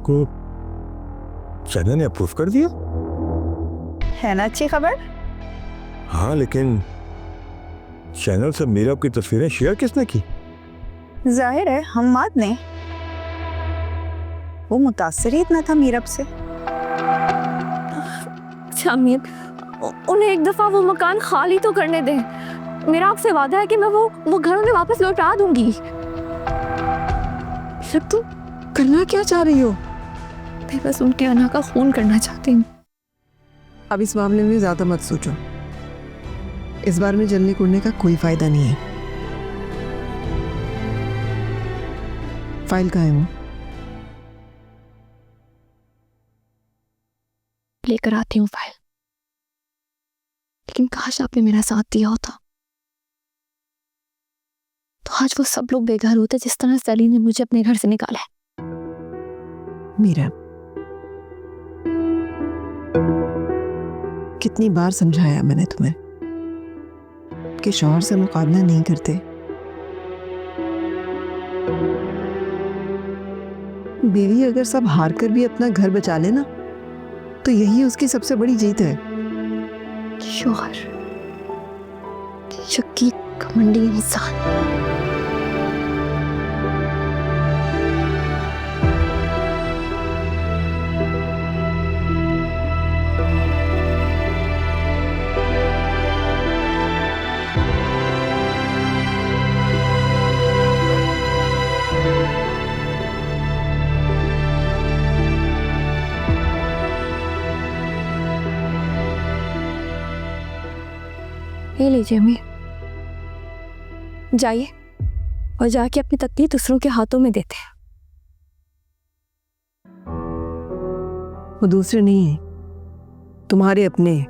को चैनल ने अप्रूव कर दिया? है ना अच्छी खबर। हाँ, लेकिन चैनल से मीरब की तस्वीरें शेयर किसने की? जाहिर है हम्माद ने। वो मुतासिर ही इतना था मीरब से। शामिर, उन्हें एक दफा वो मकान खाली तो करने दें। मेरा आपसे वादा है कि मैं वो घर उन्हें वापस लौटा दूंगी। सब तुम करना क्या चाह रही हो? मैं बस उनके अना का खून करना चाहती हूँ। अब इस मामले में ज्यादा मत सोचो। इस बार में जलने कुड़ने का कोई फायदा नहीं है। फाइल कहाँ है वो? लेकर आती हूँ फाइल। लेकिन काश आपने मेरा साथ दिया होता तो आज वो सब लोग बेघर होते जिस तरह सली ने मुझे अपने घर से निकाला है। मीरा, कितनी बार समझाया मैंने तुम्हें कि शौहर से मुकाबला नहीं करते। बीवी अगर सब हार कर भी अपना घर बचा ले ना तो यही उसकी सबसे बड़ी जीत है। शौहर, शक्की, घमंडी इंसान। ये लीजिए अम्मी, जाइए और जाके अपनी तकदीर दूसरों के हाथों में देते हैं। वो दूसरे नहीं है, तुम्हारे अपने हैं।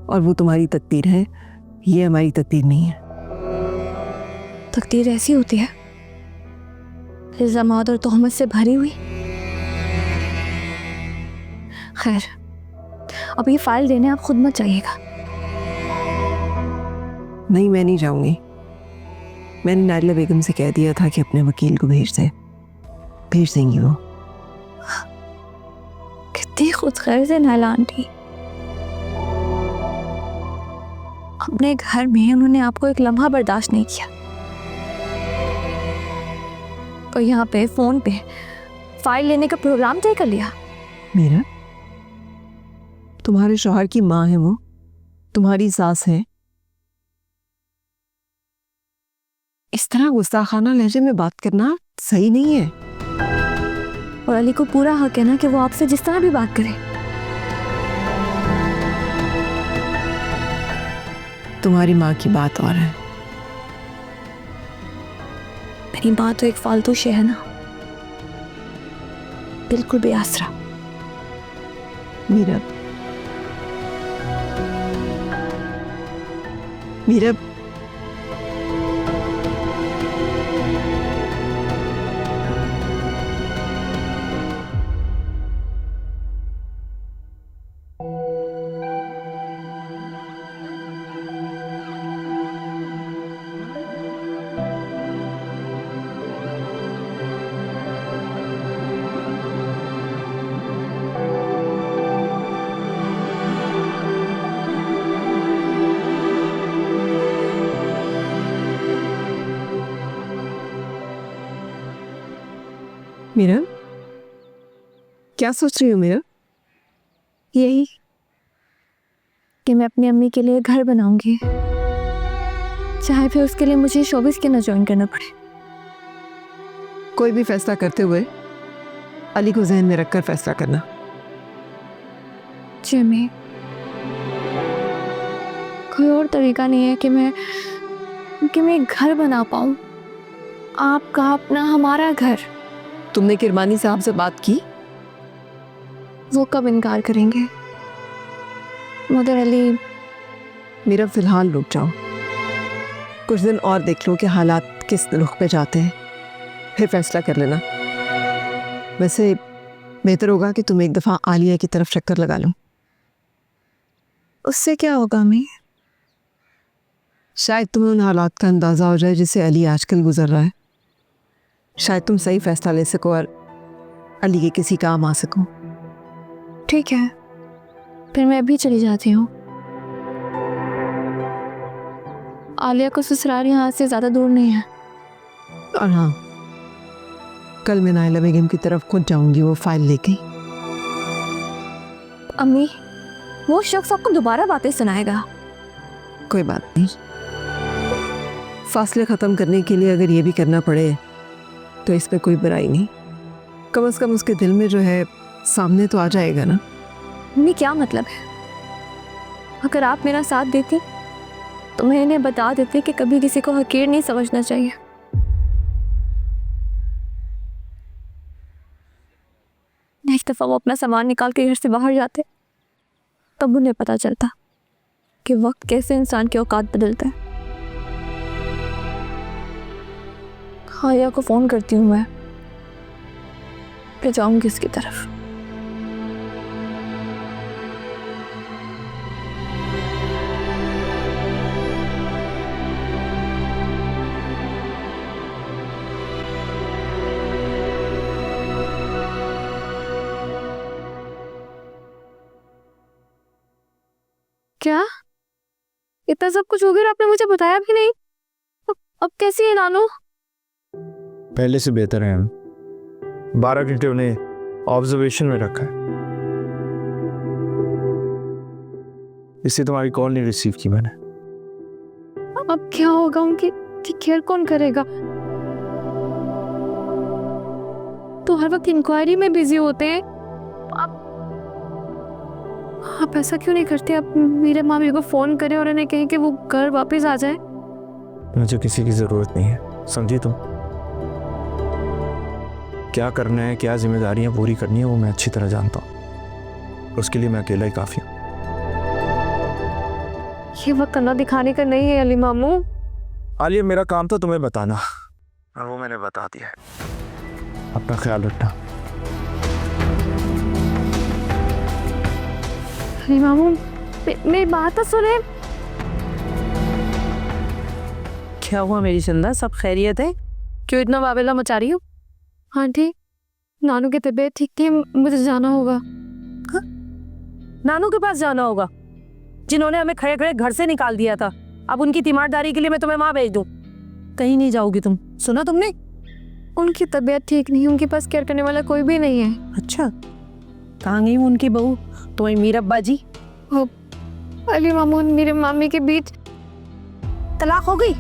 और वो तुम्हारी तकदीर है, ये हमारी तकदीर नहीं है। तकदीर ऐसी होती है इल्जामात और तोहमत से भरी हुई। खैर, अब ये फाइल देने आप खुद मत जाइएगा। नहीं, मैं नहीं जाऊंगी। मैंने नादिला बेगम से कह दिया था कि अपने वकील को भेज देंगी वो। कितनी खुद गर्ज है नाला आंटी। अपने घर में उन्होंने आपको एक लम्हा बर्दाश्त नहीं किया और यहाँ पे फोन पे फाइल लेने का प्रोग्राम तय कर लिया। मीरा, तुम्हारे शौहर की माँ है वो, तुम्हारी सास है। इस तरह गुस्ताखाना लहजे में बात करना सही नहीं है। और अली को पूरा हक है ना कि वो आपसे जिस तरह भी बात करे। तुम्हारी माँ की बात और है। मेरी बात तो एक फालतू शे है ना, बिल्कुल बेआसरा। मीरा, मीरा, मीरा, क्या सोच रही हो मीरा? यही कि मैं अपनी अम्मी के लिए घर बनाऊंगी, चाहे फिर उसके लिए मुझे शोबिस के ना ज्वाइन करना पड़े। कोई भी फैसला करते हुए अली को जहन में रखकर फैसला करना। जी अम्मी, कोई और तरीका नहीं है कि मैं एक घर बना पाऊं, आपका अपना, हमारा घर। तुमने किरमानी साहब से बात की? वो कब इनकार करेंगे? मदर अली, मेरा फिलहाल रुक जाओ, कुछ दिन और देख लो कि हालात किस रुख पे जाते हैं, फिर फैसला कर लेना। वैसे बेहतर होगा कि तुम एक दफ़ा आलिया की तरफ चक्कर लगा लो। उससे क्या होगा अम्मी? शायद तुम्हें उन हालात का अंदाज़ा हो जाए जिससे अली आजकल गुजर रहा है। शायद तुम सही फैसला ले सको और अली के किसी काम आ सको। ठीक है, फिर मैं अभी चली जाती हूँ। आलिया को ससुराल यहाँ से ज़्यादा दूर नहीं है। और हाँ, कल मैं नाइला बेगम की तरफ खुद जाऊंगी वो फाइल लेके। अम्मी, वो शख्स आपको दोबारा बातें सुनाएगा। कोई बात नहीं, फासले ख़त्म करने के लिए अगर ये भी करना पड़े तो इसमें कोई बुराई नहीं। कम से कम उसके दिल में जो है सामने तो आ जाएगा ना। अम्मी, क्या मतलब है? अगर आप मेरा साथ देती तो मैं इन्हें बता देती कि कभी किसी को हकीर नहीं समझना चाहिए। नेक्स्ट दफ़ा वो अपना सामान निकाल के घर से बाहर जाते तब उन्हें पता चलता कि वक्त कैसे इंसान की औकात बदलता है। आलिया को फ़ोन करती हूँ मैं, फिर जाऊँगी उसकी तरफ। क्या इतना सब कुछ हो गया और आपने मुझे बताया भी नहीं? अब कैसी है नानू? पहले से बेहतर है। हम 12 घंटे उन्हें ऑब्जर्वेशन में रखा है, इससे तुम्हारी कॉल नहीं रिसीव की मैंने। अब क्या होगा? उनकी केयर कौन करेगा? तो हर वक्त इंक्वायरी में बिजी होते हैं। आप ऐसा क्यों नहीं करते? आप मेरे मामी को फोन करें और उन्हें कहें कि वो घर वापस आ जाए। मुझे किसी की जरूरत नहीं है, समझी तुम? क्या करना है, क्या जिम्मेदारियां पूरी करनी है वो मैं अच्छी तरह जानता हूँ। उसके लिए मैं अकेला ही काफी हूँ। ये वक्त कन्ना दिखाने का नहीं है अली मामू। आलिया, मेरा काम था तुम्हें बताना और वो मैंने बता दिया है। अपना ख्याल रखना। अली मामू, मेरी बात तो सुने। क्या हुआ मेरी चंदा, सब खैरियत है? क्यों इतना वावेला मचा रही हो? आंटी, नानू की तबीयत ठीक नहीं, मुझे जाना होगा। नानू के पास जाना होगा, जिन्होंने हमें खड़े खड़े घर से निकाल दिया था। अब उनकी तीमारदारी के लिए मैं तुम्हें वहां भेज दूं? कहीं नहीं जाओगी तुम, सुना तुमने? उनकी तबीयत ठीक नहीं, उनके पास केयर करने वाला कोई भी नहीं है। अच्छा, कहाँ गई उनकी बहू, तुम्हें मीरब्बा जी? अली मामू, मेरे मामी के बीच तलाक हो गई?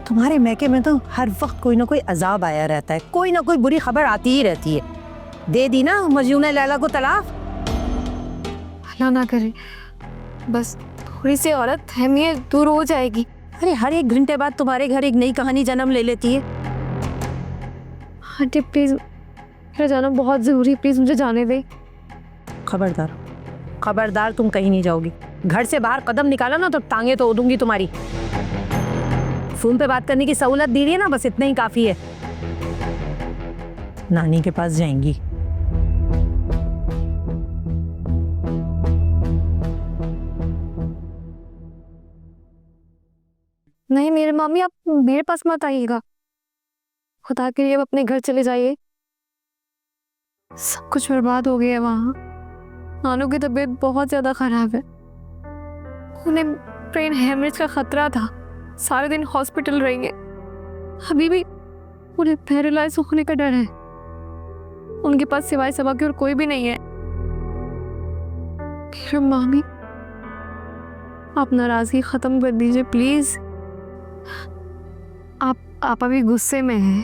तुम्हारे मैके में तो हर वक्त कोई ना कोई अजाब आया रहता है, कोई ना कोई बुरी खबर आती ही रहती है। दे दी ना मजनून लैला को तलाक? अल्लाह ना करे, बस थोड़ी सी औरत अहमियत दूर हो जाएगी। अरे हर एक घंटे बाद तुम्हारे घर एक नई कहानी जन्म ले लेती है। आंटी प्लीज, मेरा जाना बहुत जरूरी, प्लीज मुझे जाने दे। खबरदार, खबरदार, तुम कहीं नहीं जाओगी। घर से बाहर कदम निकाला ना तो टांगे तोड़ दूंगी तुम्हारी। फोन पे बात करने की सहूलत दी है ना, बस इतना ही काफी है। नानी के पास जाएंगी। नहीं मेरे मामी, आप मेरे पास मत आइएगा, खुदा के लिए अब अपने घर चले जाइए। सब कुछ बर्बाद हो गया है वहाँ। नानू की तबीयत बहुत ज्यादा खराब है, उन्हें ब्रेन हेमरेज का खतरा था, सारे दिन हॉस्पिटल रहेंगे। अभी भी उन्हें पैरालाइज होने का डर है। उनके पास सिवाय सबा के और कोई भी नहीं है। मेरे मामी, आप नाराजगी खत्म कर दीजिए प्लीज। आप अभी गुस्से में हैं,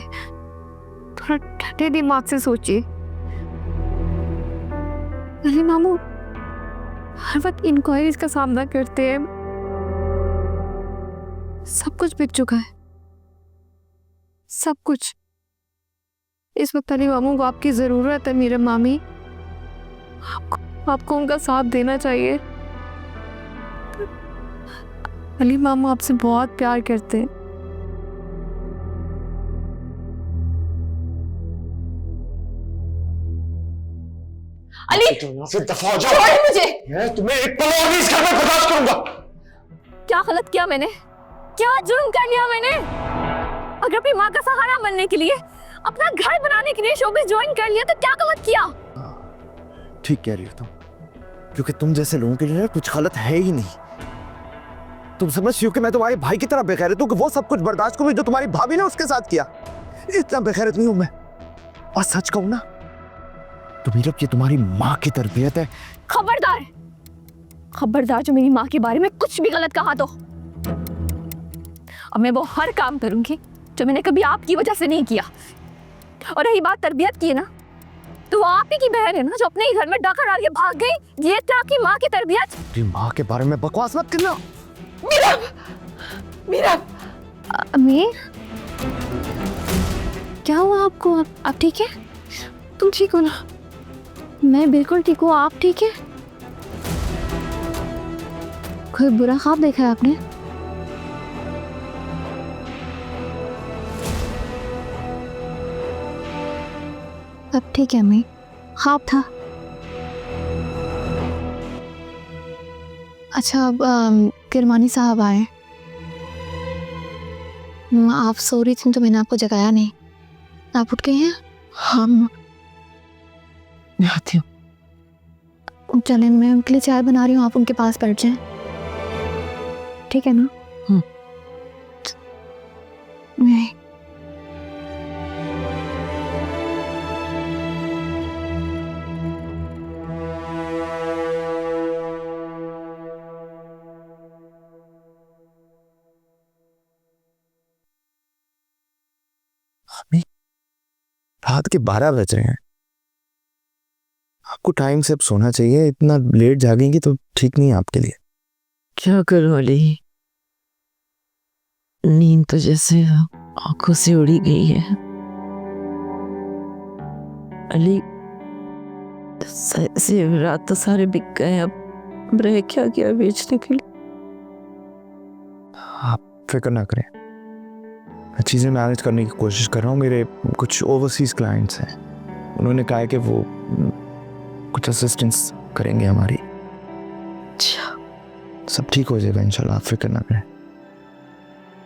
थोड़ा ठंडे दिमाग से सोचिए। अली मामू हर वक्त इंक्वायरीज का सामना करते हैं, सब कुछ बिक चुका है, सब कुछ। इस वक्त अली मामू को आपकी जरूरत है। मेरे मामी, आपको उनका साथ देना चाहिए। अली मामू आपसे बहुत प्यार करते हैं। अली, से दफा हो जाओ। छोड़ मुझे। मैं तुम्हें एक पल और नहीं इस घर में बर्दाश्त करूंगा। क्या गलत किया मैंने? क्या जुर्म कर लिया मैंने? अगर अपनी माँ का सहारा बनने के लिए, अपना घर बनाने के लिए शोबिस ज्वाइन कर लिया तो क्या गलत किया? ठीक कह रही हो तुम, क्योंकि तुम जैसे लोगों के लिए कुछ गलत है ही नहीं। तुम समझती हो कि मैं तुम्हारे भाई की तरह बेगैरत हूँ कि वो सब कुछ बर्दाश्त करूँ जो तुम्हारी भाभी ने उसके साथ किया? इतना बेगैरत नहीं हूं मैं। और सच कहूं ना तो मीरब ये तुम्हारी माँ की तरबियत है। खबरदार, खबरदार, जो मेरी माँ के बारे में कुछ भी गलत कहा तो अब मैं वो हर काम करूंगी जो मैंने कभी आपकी वजह से नहीं किया। और रही बात तरबियत की है ना, तो वो आप ही की बहन है ना जो अपने ही घर में डाका डाल के भाग गई। ये था आपकी माँ की तरबियत? तेरी माँ के बारे में बकवास मत करना। मीरब, मीरब, अम्मी क्या हुआ आपको? आप ठीक है? तुम ठीक हो ना? मैं बिल्कुल ठीक हूँ, आप ठीक है? कोई बुरा ख्वाब देखा है आपने? अब ठीक है अम्मी, ख्वाब था। अच्छा, अब किरमानी साहब आए। आप सो रही थी तो मैंने आपको जगाया नहीं। आप उठ गई हैं? हाँ मैं आती हूँ। चलें, मैं उनके लिए चाय बना रही हूँ, आप उनके पास बैठ जाएं, ठीक है ना? मैं रात के 12 बज रहे हैं। आपको टाइम से अब सोना चाहिए। इतना लेट जागेंगी तो ठीक नहीं है आपके लिए। क्या करूं अली, नींद तो जैसे आंखों से उड़ी गई है। अली रात तो सारे बिक गए, अब रह क्या गया बेचने के लिए? आप फिक्र ना करें, मैं चीज़ें मैनेज करने की कोशिश कर रहा हूँ। मेरे कुछ ओवरसीज क्लाइंट्स हैं, उन्होंने कहा है कि वो कुछ असिस्टेंस करेंगे हमारी। अच्छा, सब ठीक हो जाएगा इंशाल्लाह, आप फिक्र ना करें।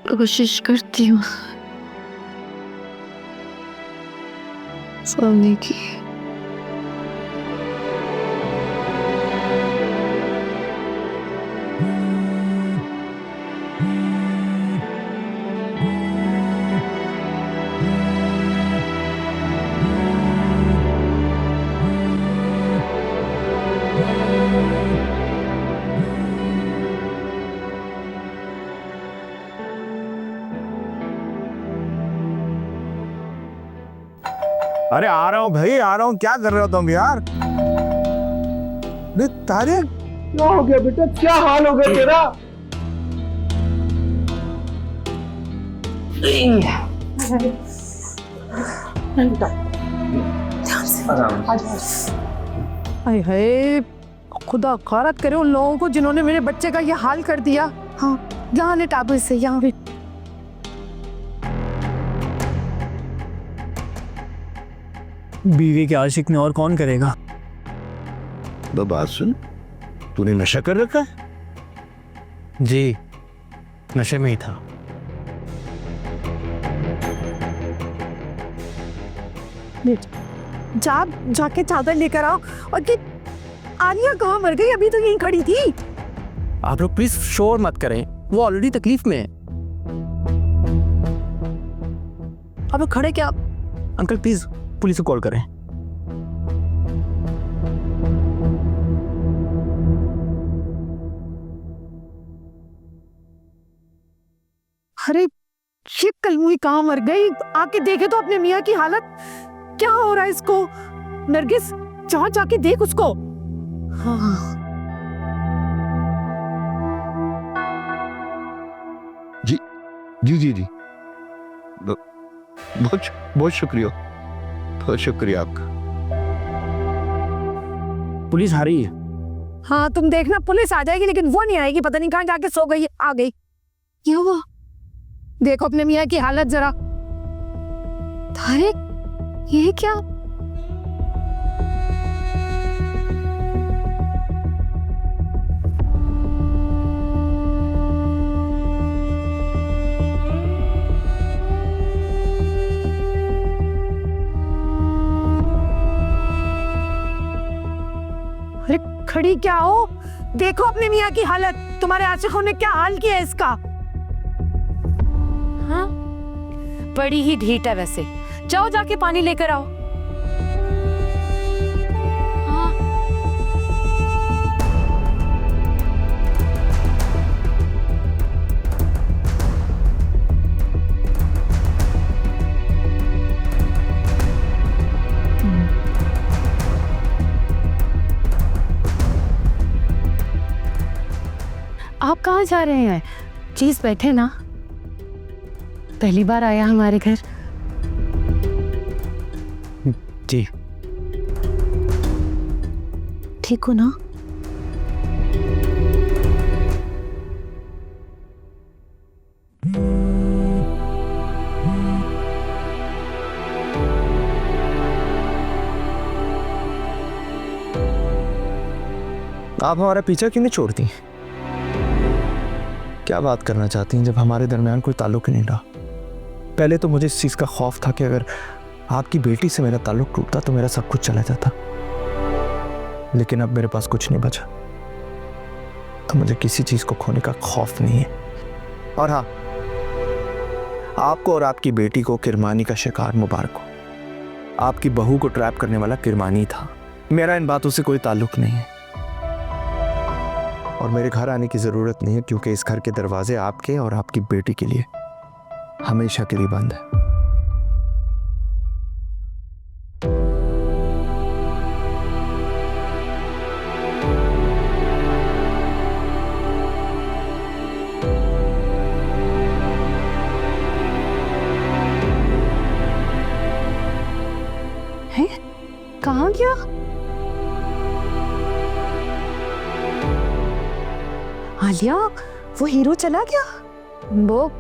कोशिश करती हूँ सोने की। अरे आ रहा हूँ भाई, आ रहा हूँ। क्या कर रहे हो तुम यार? तारे क्या हो गया बेटा, क्या हाल हो गया तेरा? हाय हाय, खुदा खारत करे उन लोगों को जिन्होंने मेरे बच्चे का ये हाल कर दिया। हाँ, यहाँ ले टाबू से, यहाँ भी। बीवी के आशिक ने और कौन करेगा? बात सुन, तूने नशा कर रखा है? जी, नशे में ही था। जाके चादर लेकर आओ। और कि आलिया कहाँ मर गई? अभी तो यहीं खड़ी थी। आप लोग प्लीज शोर मत करें, वो ऑलरेडी तकलीफ में है। अब खड़े क्या? अंकल प्लीज पुलिस को कॉल करें। अरे ये कलमुई कहाँ मर गई? आके देखे तो अपने मियाँ की हालत। क्या हो रहा है इसको? नरगिस, जाके देख उसको। हाँ। जी जी जी जी, बहुत शुक्रिया, बहुत शुक्रिया आपका। पुलिस आ रही है। हाँ तुम देखना, पुलिस आ जाएगी लेकिन वो नहीं आएगी। पता नहीं कहाँ जाके सो गई। आ गई। क्या हुआ? देखो अपने मियाँ की हालत जरा। तारिक, ये क्या? अरे खड़ी क्या हो, देखो अपने मियाँ की हालत, तुम्हारे आशिकों ने क्या हाल किया है इसका। हाँ बड़ी ही ढीठ है वैसे, जाओ जाके पानी लेकर आओ। हाँ आप कहाँ जा रहे हैं? प्लीज बैठे ना, पहली बार आया हमारे घर। जी ठीक हो ना? आप हमारा पीछा क्यों नहीं छोड़ती? क्या बात करना चाहती हैं जब हमारे दरमियान कोई ताल्लुक ही नहीं रहा? पहले तो मुझे इस चीज़ का खौफ था कि अगर आपकी बेटी से मेरा ताल्लुक टूटता तो मेरा सब कुछ चला जाता, लेकिन अब मेरे पास कुछ नहीं बचा, तो मुझे किसी चीज़ को खोने का खौफ नहीं है। और हाँ, आपको और आपकी बेटी को किरमानी का शिकार मुबारक हो। आपकी बहू को ट्रैप करने वाला किरमानी था, मेरा इन बातों से कोई ताल्लुक नहीं है। और मेरे घर आने की ज़रूरत नहीं है, क्योंकि इस घर के दरवाजे आपके और आपकी बेटी के लिए हमेशा के लिए बंद है। कहाँ गया? आलिया, वो हीरो चला गया? वो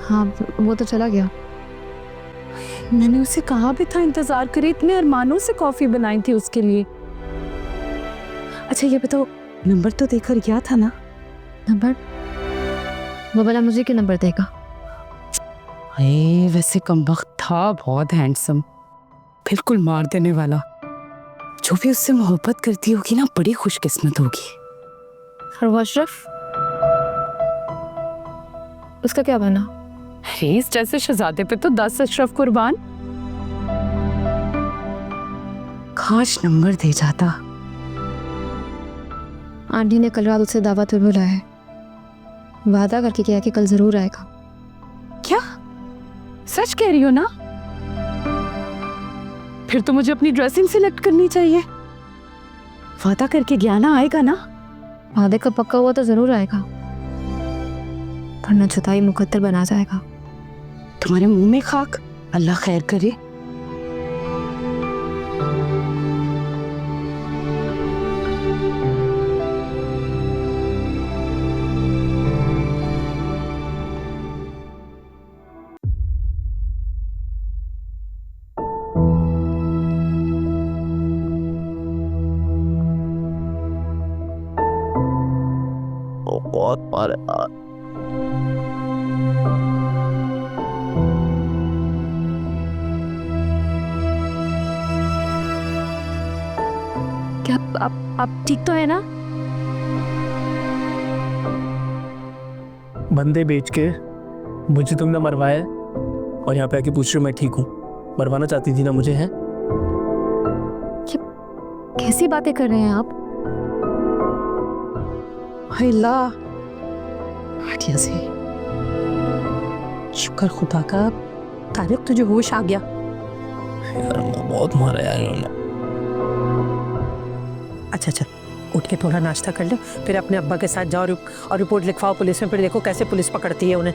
हाँ वो तो चला गया। मैंने उसे कहा भी था इंतजार करे, इतने अरमानों से कॉफी बनाई थी उसके लिए। अच्छा ये बताओ, नंबर तो देकर गया था ना? नंबर? वो बोला मुझे क्या नंबर देगा? वैसे कमबख्त था, बहुत हैंडसम, बिल्कुल मार देने वाला। जो भी उससे मोहब्बत करती होगी ना, बड़ी खुशकिस्मत होगी। और वो अशरफ, उसका क्या बना? इस जैसे शहजादे पे तो 10 अशरफ कुर्बान। काश नंबर दे जाता। आंटी ने कल रात उसे दावत पे बुलाया है, वादा करके किया कि कल जरूर आएगा। क्या सच कह रही हो ना? फिर तो मुझे अपनी ड्रेसिंग सिलेक्ट करनी चाहिए। वादा करके गया ना, आएगा ना? वादे का पक्का हुआ तो जरूर आएगा, वरना जुदाई मुकद्दर बना जाएगा। तुम्हारे मुंह में खाक, अल्लाह खैर करे। बहुत मारे। क्या आप ठीक तो है ना? बंदे बेच के मुझे तुमने मरवाया और यहाँ पे आके पूछ रहे हो मैं ठीक हूँ? मरवाना चाहती थी ना मुझे, है? कैसी बातें कर रहे हैं आप? अल्लाह, हटिया से। शुक्र खुदा का, तारिक तुझे होश आ गया। यार बहुत मारा यार इन्होंने। अच्छा अच्छा, उठ के थोड़ा नाश्ता कर लो, फिर अपने अब्बा के साथ जाओ और रिपोर्ट लिखवाओ पुलिस में, फिर देखो कैसे पुलिस पकड़ती है उन्हें।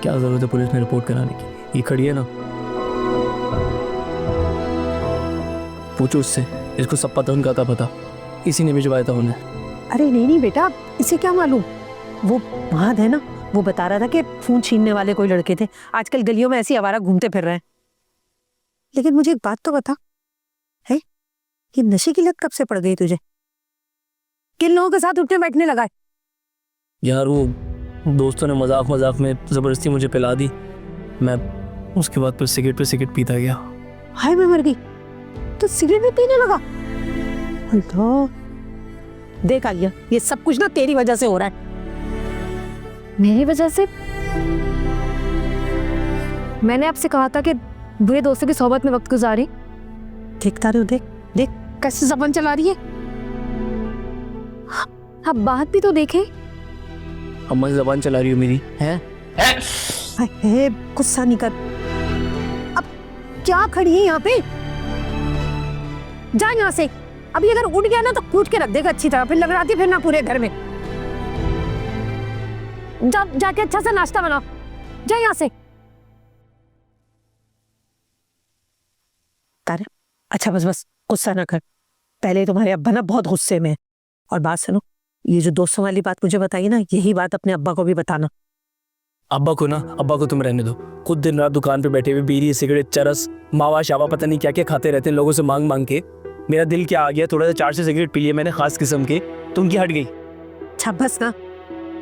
क्या जरूरत है पुलिस में रिपोर्ट कराने की? ये खड़ी है ना, पूछो उससे, इसको सब पता, उनका था पता, इसी ने भिजवाया था उन्हें। अरे नहीं नहीं बेटा, इसे क्या मालूम? वो महाद है ना, वो बता रहा था कि फोन छीनने वाले कोई लड़के थे, आजकल गलियों में ऐसी आवारा घूमते फिर रहे हैं। लेकिन मुझे एक बात तो बता, है ये नशे की लत कब से पड़ गई तुझे? किन लोगों के साथ उठने बैठने लगा है? यार वो दोस्तों ने मजाक मजाक में जबरदस्ती मुझे पिला दी, मैं उसके बाद फिर सिगरेट पे सिगरेट पीता गया। हाय मैं मर गई, तो सिगरेट भी पीने लगा? अल्लाह, देख आलिया, ये सब कुछ ना तेरी वजह से हो रहा है। मेरी वजह से? मैंने आपसे कहा था कि बुरे दोस्तों की सोबत में वक्त गुजारी। देखता रहो, देख देख कैसे जबान चला रही है। आप बात भी तो देखें। अम्मा जबान चला रही हो मेरी है? हे, गुस्सा नहीं कर। अब क्या खड़ी है यहाँ पे? जा यहाँ से। अभी अगर उठ गया ना तो कूट के रख देगा अच्छी तरह, फिर लगड़ाती फिर ना पूरे घर में। जा जाके अच्छा सा नाश्ता बनाओ, जा यहाँ से। तारे, अच्छा बस बस गुस्सा ना कर। पहले तुम्हारे अब्बा ना बहुत गुस्से में है। और बात सुनो, ये जो दोस्तों वाली बात मुझे बताई ना, यही बात अपने अब्बा को भी बताना। अब्बा को तुम रहने दो। खुद दिन रात दुकान पे बैठे हुए बीड़ी सिगरेट चरस मावा शावा पता नहीं क्या क्या खाते रहते हैं लोगों से मांग मांग के। मेरा दिल क्या आ गया, थोड़ा सा 4 से सिगरेट पी लिए मैंने खास किस्म के, तो उनकी हट गई। अच्छा बस ना,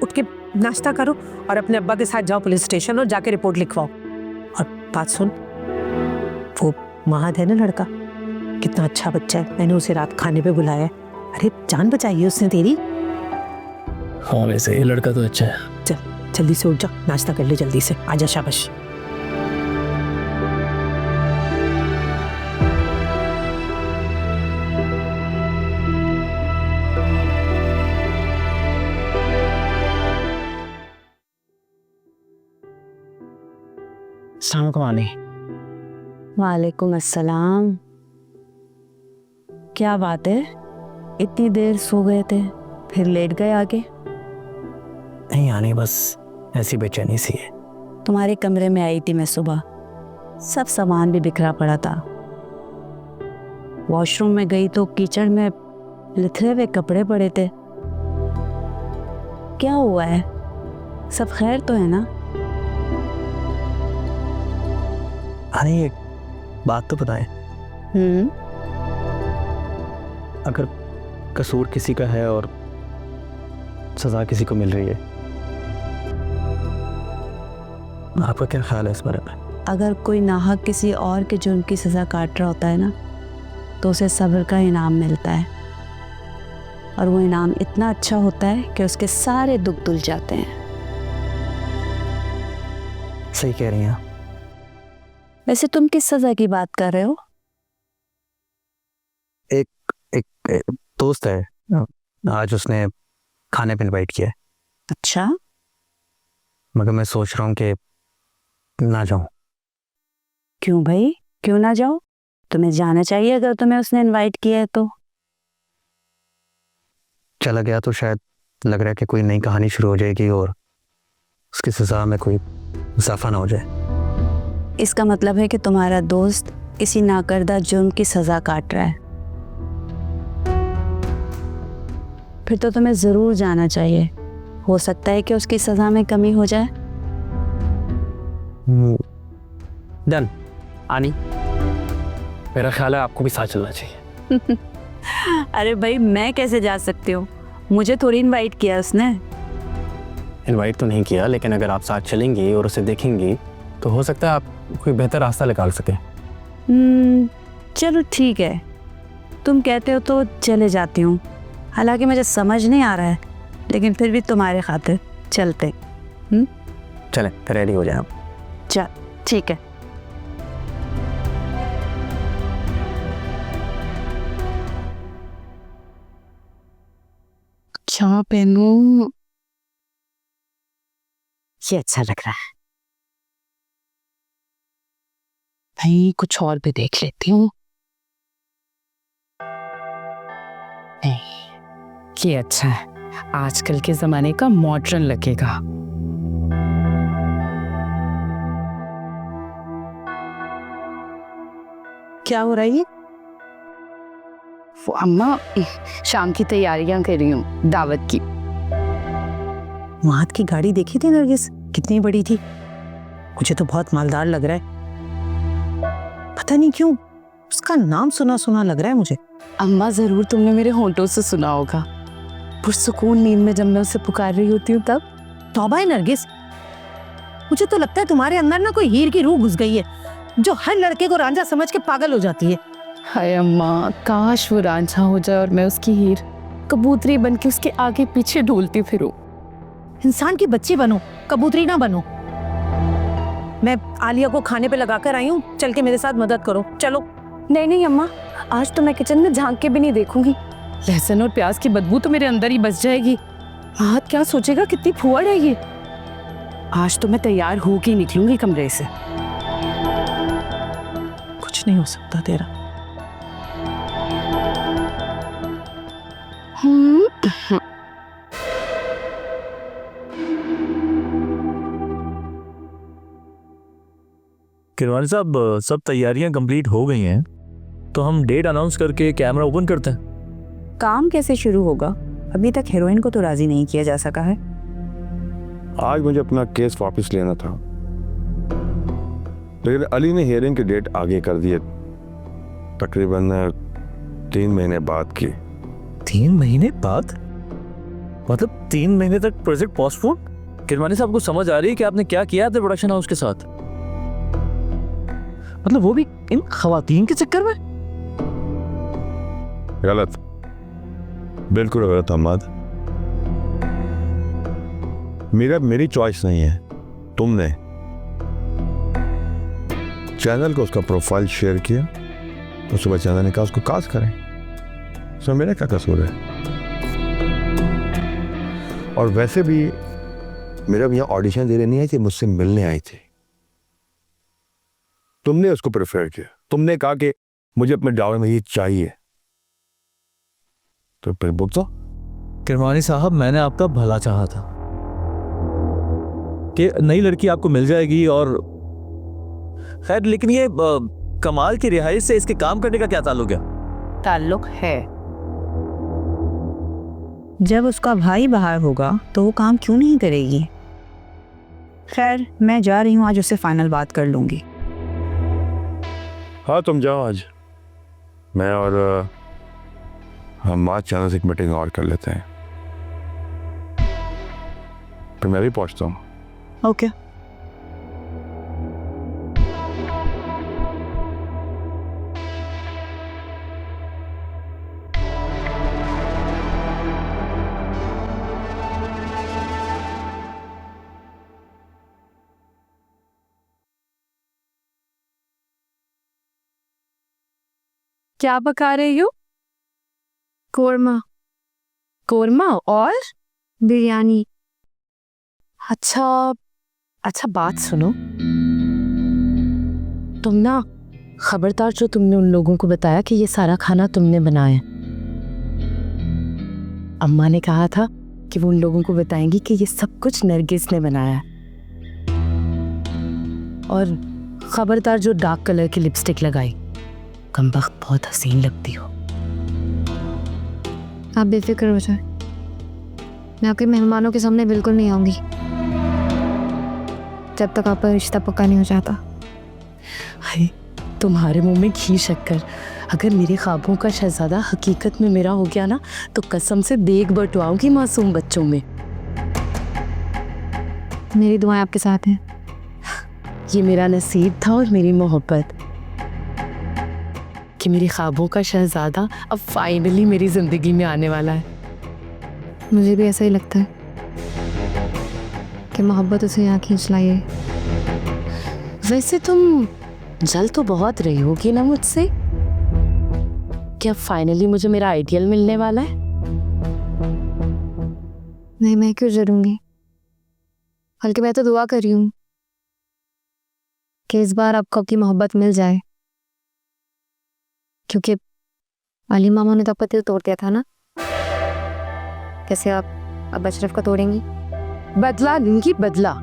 उठ के नाश्ता करो और अपने अब्बा के साथ जाओ पुलिस स्टेशन और जाके रिपोर्ट लिखवाओ। और बात सुन, वो महद है ना लड़का, कितना अच्छा बच्चा है। मैंने उसे रात खाने पे बुलाया है। अरे जान बचाई है उसने तेरी। हाँ वैसे ये लड़का तो अच्छा है। चल जल्दी से उठ जा, नाश्ता कर ले जल्दी से। आजा शाबाश। वालेकुम अस्सलाम। क्या बात है, इतनी देर सो गए थे फिर लेट गए आके? नहीं आने, बस ऐसी बेचैनी सी है। तुम्हारे कमरे में आई थी मैं सुबह, सब सामान भी बिखरा पड़ा था। वॉशरूम में गई तो कीचड़ में लिथरे हुए कपड़े पड़े थे। क्या हुआ है, सब खैर तो है ना? अरे एक बात तो बताएं, अगर कसूर किसी का है और सजा किसी को मिल रही है, आपका क्या ख्याल है इस बारे में? अगर कोई नाहक किसी और के जुर्म की सज़ा काट रहा होता है ना, तो उसे सब्र का इनाम मिलता है। और वो इनाम इतना अच्छा होता है कि उसके सारे दुख धुल जाते हैं। सही कह रही हैं। वैसे तुम किस सज़ा की बात कर रहे हो? एक दोस्त है, आज उसने खाने पे इनवाइट किया है, अच्छा, मगर मैं सोच रहा हूँ कि ना जाऊँ। क्यों भाई, क्यों ना जाओ? तुम्हें जाना चाहिए अगर तुम्हें उसने इनवाइट किया है तो। चला गया तो शायद लग रहा है कि कोई नई कहानी शुरू हो जाएगी और उसकी सजा में कोई इजाफा ना हो जाए। इसका मतलब है कि तुम्हारा दोस्त किसी नाकर्दा जुर्म की सज़ा काट रहा है। फिर तो तुम्हें ज़रूर जाना चाहिए, हो सकता है कि उसकी सज़ा में कमी हो जाए। डन आनी, मेरा ख्याल है आपको भी साथ चलना चाहिए। अरे भाई मैं कैसे जा सकती हूँ, मुझे थोड़ी इनवाइट किया उसने। इनवाइट तो नहीं किया, लेकिन अगर आप साथ चलेंगी और उसे देखेंगी तो हो सकता है आप कोई बेहतर रास्ता निकाल सके। चलो ठीक है, तुम कहते हो तो चले जाती हूँ। हालांकि मुझे समझ नहीं आ रहा है, लेकिन फिर भी तुम्हारे खातिर चलते। चलें रेडी हो जाए आप। चल ठीक है। क्या पहनूं? ये अच्छा लग रहा है। भाई कुछ और भी देख लेती हूँ। नहीं, ये अच्छा है, आजकल के जमाने का मॉडर्न लगेगा। क्या हो रहा है ये? वो अम्मा शाम की तैयारियां कर रही हूँ, दावत की। महद की गाड़ी देखी थी नरगिस, कितनी बड़ी थी। मुझे तो बहुत मालदार लग रहा है। पता नहीं क्यों उसका नाम सुना सुना लग रहा है मुझे। अम्मा जरूर तुमने मेरे होंठों से सुना होगा, पुरसुकून नींद में जब मैं उसे पुकार रही होती हूँ तब। तौबा है नरगिस, मुझे तो लगता है तुम्हारे अंदर ना कोई हीर की रूह घुस गई है, जो हर लड़के को रांझा समझ के पागल हो जाती है। हाय अम्मा, काश वो रांझा हो जाए और मैं उसकी हीर कबूतरी बन के उसके आगे पीछे ढोलती फिरूं। इंसान की बच्ची बनो, कबूतरी ना बनो। मैं आलिया को खाने पे लगा कर आई हूँ, चल के मेरे साथ मदद करो, चलो। नहीं नहीं अम्मा, आज तो मैं किचन में झांक के भी नहीं देखूंगी। लहसुन और प्याज की बदबू तो मेरे अंदर ही बस जाएगी। हाथ क्या सोचेगा कितनी फुअड़ है ये। आज तो मैं तैयार होके ही निकलूंगी कमरे से। कुछ नहीं हो सकता तेरा। किरवानी साहब, सब तैयारियां कंप्लीट हो गई हैं, तो हम डेट अनाउंस करके कैमरा ओपन करते हैं। काम कैसे शुरू होगा? अभी तक हीरोइन को तो राजी नहीं किया जा सका है। आज मुझे अपना केस वापस लेना था, लेकिन अली ने हियरिंग की डेट आगे कर दी है, तकरीबन 3 महीने बाद की। 3 महीने बाद? मतलब 3 महीने तक प्रोजेक्ट पोस्टपोन? किरवानी साहब को समझ आ रही है कि आपने क्या किया अपने प्रोडक्शन हाउस के साथ? मतलब वो भी इन खवातीन के चक्कर में? गलत, बिल्कुल गलत अहमद। मेरी चॉइस नहीं है, तुमने चैनल को उसका प्रोफाइल शेयर किया, उसके बाद चैनल ने कहा उसको कास्ट करें। उसमें मेरा क्या कसूर है? और वैसे भी मेरा यहाँ ऑडिशन देने नहीं आई थी, मुझसे मिलने आई थी। तुमने उसको प्रेफर किया, तुमने कहा कि मुझे अपने ड्रामे में ये चाहिए, तो फिर बुक दो। किरवानी साहब, मैंने आपका भला चाहा था कि नई लड़की आपको मिल जाएगी, और खैर, लेकिन ये कमाल की रिहाई से इसके काम करने का क्या ताल्लुक है? ताल्लुक है। जब उसका भाई बाहर होगा तो वो काम क्यों नहीं करेगी? खैर, मैं जा रही हूँ, आज उससे फाइनल बात कर लूंगी। हाँ तुम जाओ, आज मैं और हम आज चैनल से एक मीटिंग और कर लेते हैं, फिर मैं भी पहुंचता हूँ। ओके। क्या पका रही हो? कोरमा। कोरमा और बिरयानी। अच्छा बात सुनो, तुम ना खबरदार, जो तुमने उन लोगों को बताया कि ये सारा खाना तुमने बनाया। अम्मा ने कहा था कि वो उन लोगों को बताएंगी कि ये सब कुछ नरगिस ने बनाया। और खबरदार जो डार्क कलर की लिपस्टिक लगाई, कमबख्त बहुत हसीन लगती हो। आप बेफिक्र हो जाए, मैं आपके मेहमानों के सामने बिल्कुल नहीं आऊंगी जब तक आपका रिश्ता पक्का नहीं हो जाता। हाय, तुम्हारे मुंह में घी शक्कर। अगर मेरे ख्वाबों का शहजादा हकीकत में मेरा हो गया ना, तो कसम से देख बटवाऊंगी मासूम बच्चों में। मेरी दुआएं आपके साथ हैं। ये मेरा नसीब था और मेरी मोहब्बत कि मेरे ख्वाबों का शहजादा अब फाइनली मेरी जिंदगी में आने वाला है। मुझे भी ऐसा ही लगता है कि मोहब्बत उसे यहाँ खींच लाई है। वैसे तुम जल तो बहुत रही होगी ना मुझसे, क्या फाइनली मुझे मेरा आइडियल मिलने वाला है? नहीं, मैं क्यों जरूंगी, बल्कि मैं तो दुआ कर रही हूँ कि इस बार आपको आपकी मोहब्बत मिल जाए, क्योंकि अली मामा ने तो आपका दिल तोड़ दिया था ना। कैसे आप अब अशरफ का तोड़ेंगी? बदला लूंगी, बदला।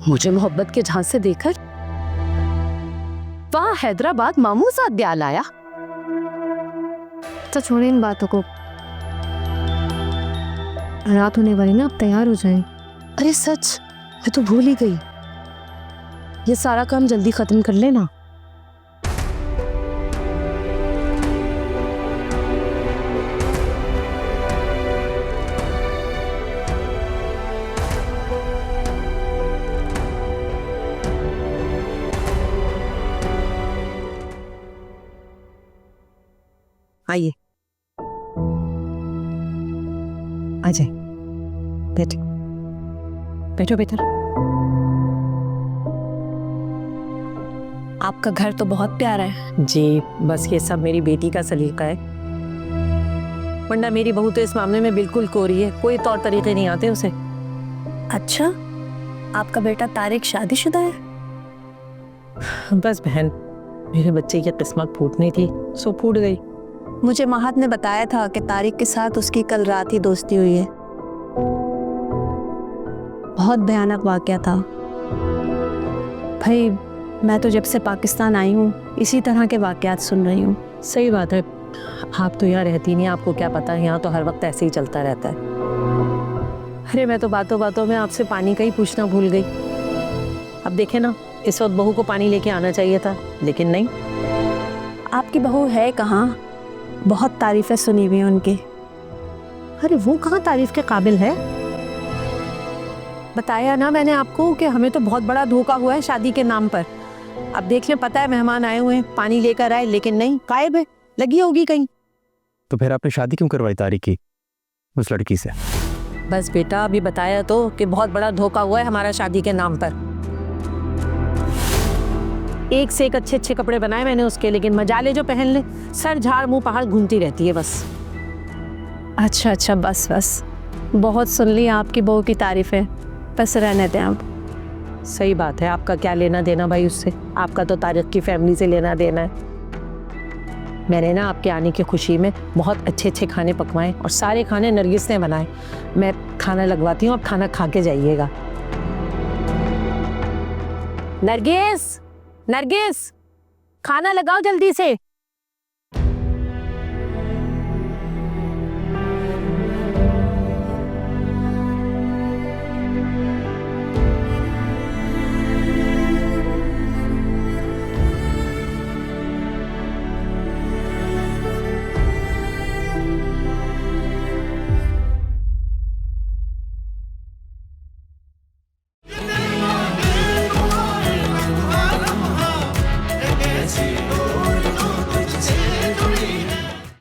मुझे मोहब्बत के झांसे देकर वहां हैदराबाद मामू साथ ब्याह आया। तो छोड़े इन बातों को, रात होने वाली ना, आप तैयार हो जाएं। अरे सच, मैं तो भूल ही गई। ये सारा काम जल्दी खत्म कर लेना। आ जाए, बैठ, बैठो बेटा। आपका घर तो बहुत प्यारा है। जी, बस ये सब मेरी बेटी का सलीका है, वरना मेरी बहू तो इस मामले में बिल्कुल कोरी है, कोई तौर तरीके नहीं आते उसे। अच्छा, आपका बेटा तारिक शादीशुदा है? बस बहन, मेरे बच्चे की किस्मत फूटनी थी, सो फूट गई। मुझे महत ने बताया था कि तारिक के साथ उसकी कल रात ही दोस्ती हुई है। बहुत भयानक वाकया था भाई। मैं तो जब से पाकिस्तान आई हूँ इसी तरह के वाकयात सुन रही हूँ। सही बात है, आप तो यहाँ रहती नहीं, आपको क्या पता है, यहाँ तो हर वक्त ऐसे ही चलता रहता है। अरे मैं तो बातों बातों में आपसे पानी का ही पूछना भूल गई। अब देखे ना, इस वक्त बहू को पानी लेके आना चाहिए था, लेकिन नहीं। आपकी बहू है कहाँ? बहुत तारीफें सुनी हुई हैं उनकी। अरे वो कहाँ तारीफ के काबिल है? बताया ना मैंने आपको कि हमें तो बहुत बड़ा धोखा हुआ है शादी के नाम पर। अब देख लें, पता है मेहमान आए हुए हैं, पानी लेकर आए, लेकिन नहीं, गायब है, लगी होगी कहीं। तो फिर आपने शादी क्यों करवाई तारिक की उस लड़की से? बस बेटा, अभी बताया तो कि बहुत बड़ा धोखा हुआ है हमारा शादी के नाम पर। एक से एक अच्छे अच्छे कपड़े बनाए मैंने उसके, लेकिन मजाले जो पहन ले, सर झाड़ मुंह पहाड़ घूमती रहती है बस। अच्छा अच्छा, बस बस, बहुत सुन ली आपकी बहू की तारीफें, बस रहने दें अब। सही बात है, आपका क्या लेना देना भाई उससे, आपका तो तारिक की फैमिली से लेना देना है। मैंने ना आपके आने की खुशी में बहुत अच्छे अच्छे खाने पकवाए, और सारे खाने नरगिस ने बनाए। मैं खाना लगवाती हूँ, आप खाना खा के जाइएगा। नरगिस, नरगिस, खाना लगाओ जल्दी से।